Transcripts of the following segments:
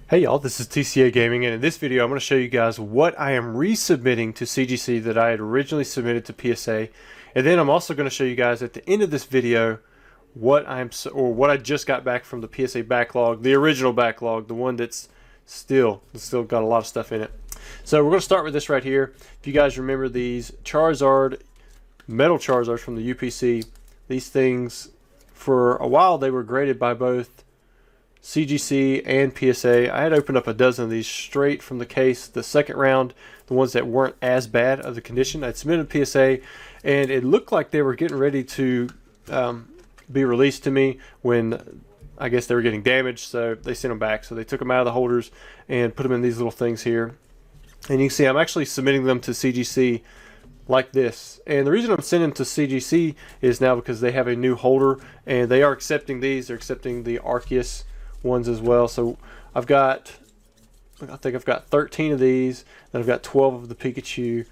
Hey y'all, this is TCA Gaming, and in this video I'm going to show you guys what I am resubmitting to CGC that I had originally submitted to PSA, and then I'm also going to show you guys at the end of this video what I just got back from the PSA backlog, the original backlog, the one that's still got a lot of stuff in it. So we're going to start with this right here. If you guys remember these Charizard, metal Charizards from the UPC, these things for a while they were graded by both CGC and PSA. I had opened up a dozen of these straight from the case. The second round, the ones that weren't as bad of the condition, I'd submitted PSA, and it looked like they were getting ready to be released to me when I guess they were getting damaged, so they sent them back. So they took them out of the holders and put them in these little things here. And you can see I'm actually submitting them to CGC like this. And the reason I'm sending them to CGC is now because they have a new holder, and they are accepting these. They're accepting the Arceus ones as well. So I think I've got 13 of these, and I've got 12 of the Pikachu.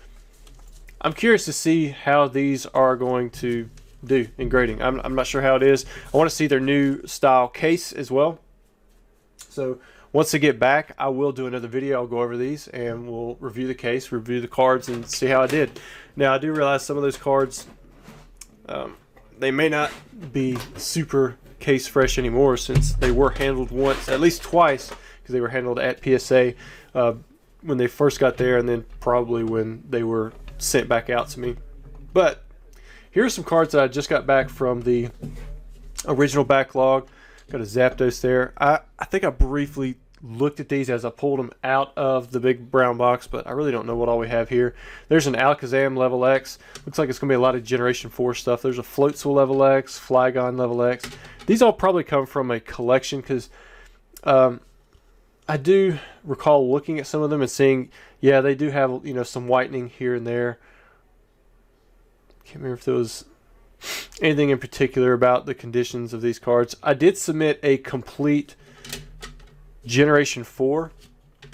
I'm curious to see how these are going to do in grading. I'm not sure how it is. I want to see their new style case as well. So once they get back, I will do another video. I'll go over these and we'll review the case, review the cards, and see how I did. Now I do realize some of those cards, they may not be super case fresh anymore, since they were handled once, at least twice, because they were handled at PSA when they first got there, and then probably when they were sent back out to me. But here's some cards that I just got back from the original backlog. Got a Zapdos there. I think I briefly looked at these as I pulled them out of the big brown box, but I really don't know what all we have here. There's an Alakazam level X. Looks like it's going to be a lot of Generation 4 stuff. There's a Floatzel level X, Flygon level X. These all probably come from a collection, because I do recall looking at some of them and seeing, yeah, they do have, you know, some whitening here and there. Can't remember if there was anything in particular about the conditions of these cards. I did submit a complete Generation 4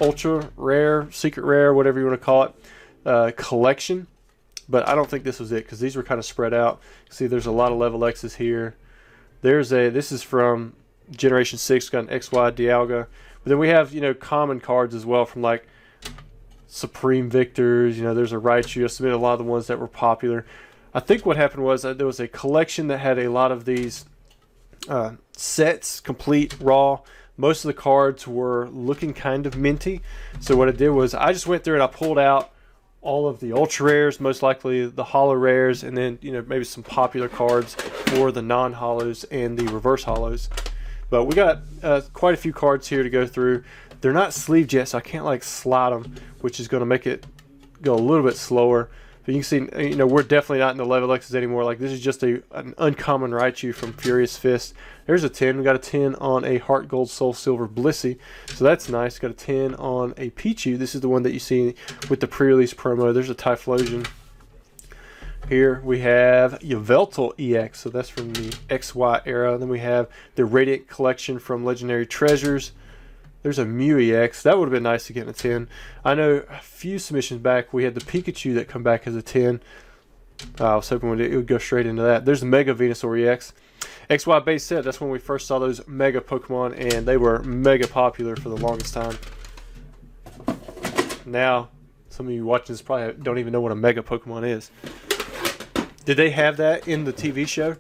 ultra rare, secret rare, whatever you want to call it, collection, but I don't think this was it, because these were kind of spread out. See, there's a lot of level X's here. This is from Generation 6, got an XY Dialga. But then we have, you know, common cards as well from like Supreme Victors. You know, there's a Raichu. I submitted a lot of the ones that were popular. I think what happened was there was a collection that had a lot of these sets, complete raw. Most of the cards were looking kind of minty. So what I did was I just went through and I pulled out all of the ultra rares, most likely the holo rares, and then, you know, maybe some popular cards for the non-holos and the reverse holos. But we got quite a few cards here to go through. They're not sleeved yet, so I can't like slide them, which is going to make it go a little bit slower. But you can see, you know, we're definitely not in the level X's anymore. Like, this is just an uncommon Raichu from Furious Fist. There's a 10. We got a 10 on a Heart Gold Soul Silver Blissey, so that's nice. Got a 10 on a Pichu. This is the one that you see with the pre-release promo. There's a Typhlosion. Here we have Yveltal EX, so that's from the XY era. Then we have the Radiant Collection from Legendary Treasures. There's a Mew EX. That would have been nice to get in a 10. I know a few submissions back, we had the Pikachu that come back as a 10. I was hoping it would go straight into that. There's the Mega Venusaur EX. XY base set, that's when we first saw those Mega Pokemon, and they were mega popular for the longest time. Now, some of you watching this probably don't even know what a Mega Pokemon is. Did they have that in the TV show?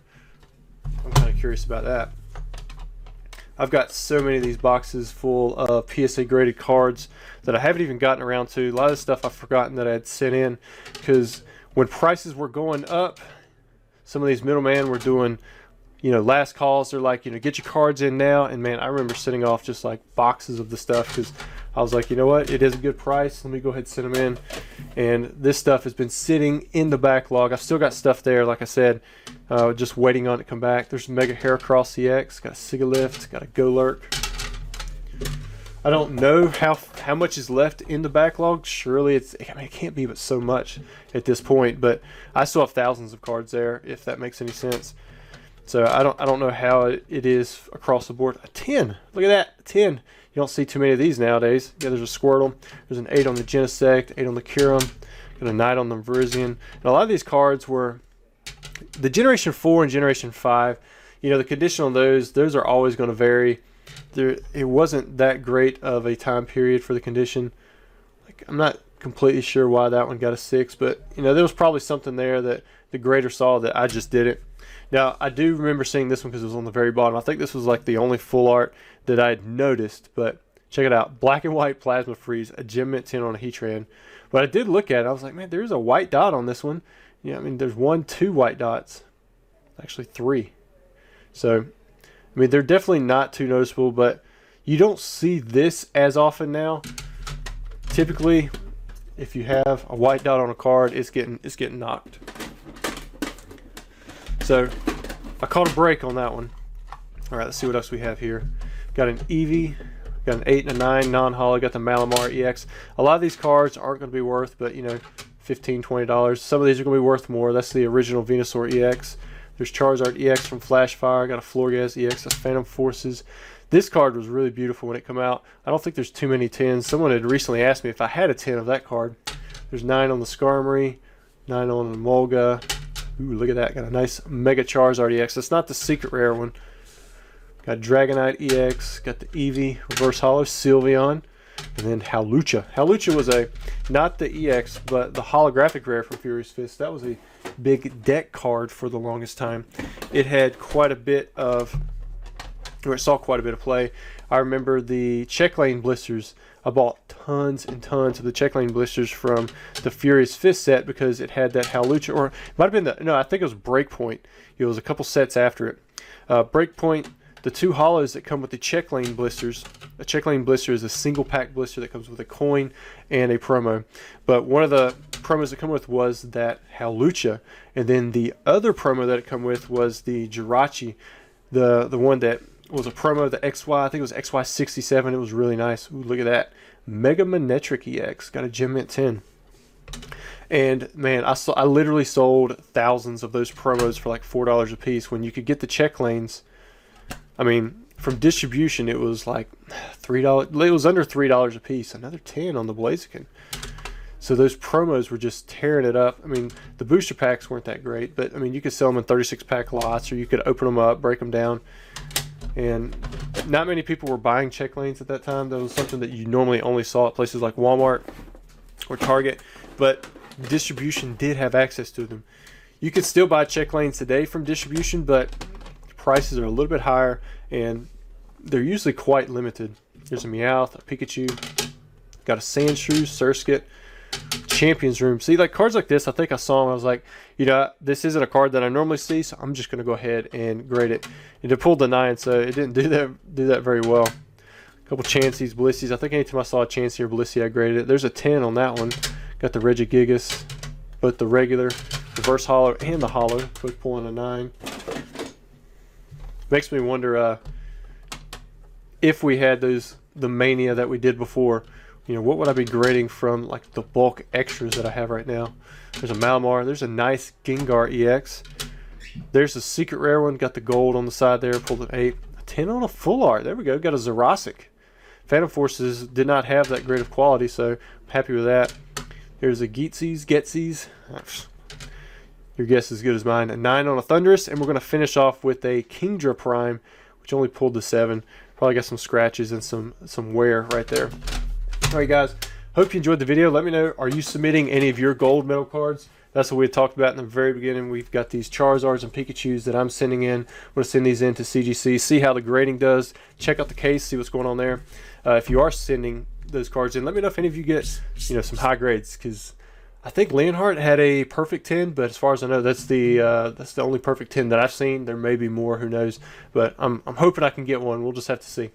I'm kind of curious about that. I've got so many of these boxes full of PSA graded cards that I haven't even gotten around to. A lot of stuff I've forgotten that I had sent in, because when prices were going up, some of these middlemen were doing, you know, last calls. They're like, you know, get your cards in now. And man, I remember sending off just like boxes of the stuff, because I was like, you know what, it is a good price. Let me go ahead and send them in. And this stuff has been sitting in the backlog. I've still got stuff there, like I said, just waiting on it to come back. There's Mega Heracross EX, got a Sigalift, got a Golurk. I don't know how much is left in the backlog. Surely I mean, it can't be but so much at this point, but I still have thousands of cards there, if that makes any sense. So I don't know how it is across the board. A 10, look at that, a 10. You don't see too many of these nowadays. Yeah, there's a Squirtle. There's an 8 on the Genesect, 8 on the Kyurem, got a 9 on the Virizion. And a lot of these cards were the Generation 4 and Generation 5. You know, the condition on those are always going to vary. it wasn't that great of a time period for the condition. Like, I'm not completely sure why that one got a 6, but you know, there was probably something there that the grader saw that I just didn't. Now, I do remember seeing this one because it was on the very bottom. I think this was like the only full art that I had noticed, but check it out. Black and white plasma freeze, a Gem Mint 10 on a Heatran. But I did look at it. I was like, man, there's a white dot on this one. Yeah, I mean, there's 1, 2 white dots. Actually, 3. So, I mean, they're definitely not too noticeable, but you don't see this as often now. Typically, if you have a white dot on a card, it's getting knocked. So I caught a break on that one. All right, let's see what else we have here. Got an Eevee, got an 8 and a 9 non-holo, got the Malamar EX. A lot of these cards aren't going to be worth, but you know, $15, $20. Some of these are going to be worth more. That's the original Venusaur EX. There's Charizard EX from Flashfire. Got a Florges EX. That's Phantom Forces. This card was really beautiful when it came out. I don't think there's too many 10s. Someone had recently asked me if I had a 10 of that card. There's 9 on the Skarmory, 9 on the Molga. Ooh, look at that. Got a nice Mega Charizard EX. It's not the secret rare one. Got Dragonite EX. Got the Eevee, Reverse Holo, Sylveon, and then Hawlucha. Hawlucha was not the EX, but the holographic rare from Furious Fist. That was a big deck card for the longest time. It had quite a bit of, or it saw quite a bit of play. I remember the check lane blisters. I bought tons and tons of the check lane blisters from the Furious Fist set because it had that Hawlucha, or it might have been I think it was Breakpoint. It was a couple sets after it. Breakpoint, the 2 holos that come with the check lane blisters. A check lane blister is a single pack blister that comes with a coin and a promo. But one of the promos that come with was that Hawlucha, and then the other promo that it come with was the Jirachi, the one that was a promo, the XY, I think it was XY67. It was really nice. Ooh, look at that. Mega Manectric EX. Got a Gem Mint 10. And man, I literally sold thousands of those promos for like $4 a piece when you could get the check lanes. I mean, from distribution, it was like $3. It was under $3 a piece. Another 10 on the Blaziken. So those promos were just tearing it up. I mean, the booster packs weren't that great, but I mean, you could sell them in 36-pack lots, or you could open them up, break them down. And not many people were buying check lanes at that time. That was something that you normally only saw at places like Walmart or Target, but distribution did have access to them. You could still buy check lanes today from distribution, but prices are a little bit higher, and they're usually quite limited. There's a Meowth, a Pikachu, got a Sandshrew, Surskit, Champions Room. See, like cards like this, I think I saw them. I was like, you know, this isn't a card that I normally see, so I'm just going to go ahead and grade it. And it pulled the 9, so it didn't do that very well. A couple Chanseys, Blisseys. I think anytime I saw a Chansey or Blissey, I graded it. There's a 10 on that one. Got the Regigigas, both the regular, reverse holo, and the holo, both pulling a 9. Makes me wonder if we had the Mania that we did before, you know, what would I be grading from like the bulk extras that I have right now? There's a Malamar. There's a nice Gengar EX. There's a secret rare one. Got the gold on the side there. Pulled an 8. A 10 on a full art. There we go. Got a Zerasic. Phantom Forces did not have that great of quality, so I'm happy with that. There's a Getsy's. Your guess is as good as mine. A 9 on a Thundurus, and we're going to finish off with a Kingdra Prime, which only pulled the 7. Probably got some scratches and some wear right there. Alright guys, hope you enjoyed the video. Let me know, are you submitting any of your gold medal cards? That's what we had talked about in the very beginning. We've got these Charizards and Pikachus that I'm sending in. I'm going to send these in to CGC, see how the grading does, check out the case, see what's going on there. If you are sending those cards in, let me know if any of you get, you know, some high grades, because I think Leonhardt had a perfect 10, but as far as I know, that's the only perfect 10 that I've seen. There may be more, who knows, but I'm hoping I can get one. We'll just have to see.